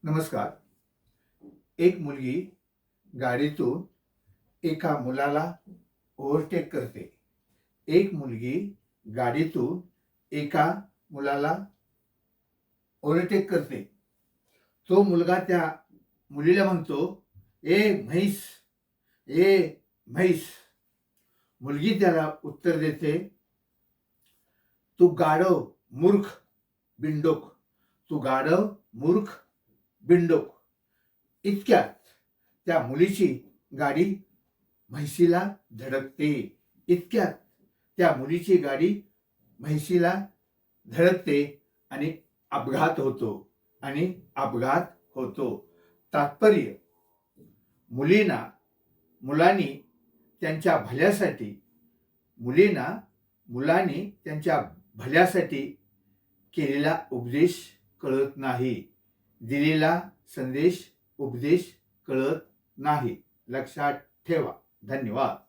नमस्कार. एक मुलगी गाडीतून एका मुलाला ओव्हरटेक करते. एक मुलगी गाडीतून एका मुलाला ओव्हरटेक करते. तो मुलगा त्या मुलीला म्हणतो, "ए म्हैस, ए म्हैस." मुलगी त्याला उत्तर देते, "तू गाढव, मूर्ख, बिंडोक. तू गाढव, मूर्ख, बिंडोक." इतक्यात त्या मुलीची गाडी म्हैसीला धडकते. इतक्यात त्या मुलीची गाडी म्हैसीला धडकते आणि अपघात होतो. तात्पर्य, मुलांनी त्यांच्या भल्यासाठी केलेला उपदेश कळत नाही. दिलेला उपदेश कळत नाही. लक्षात ठेवा. धन्यवाद.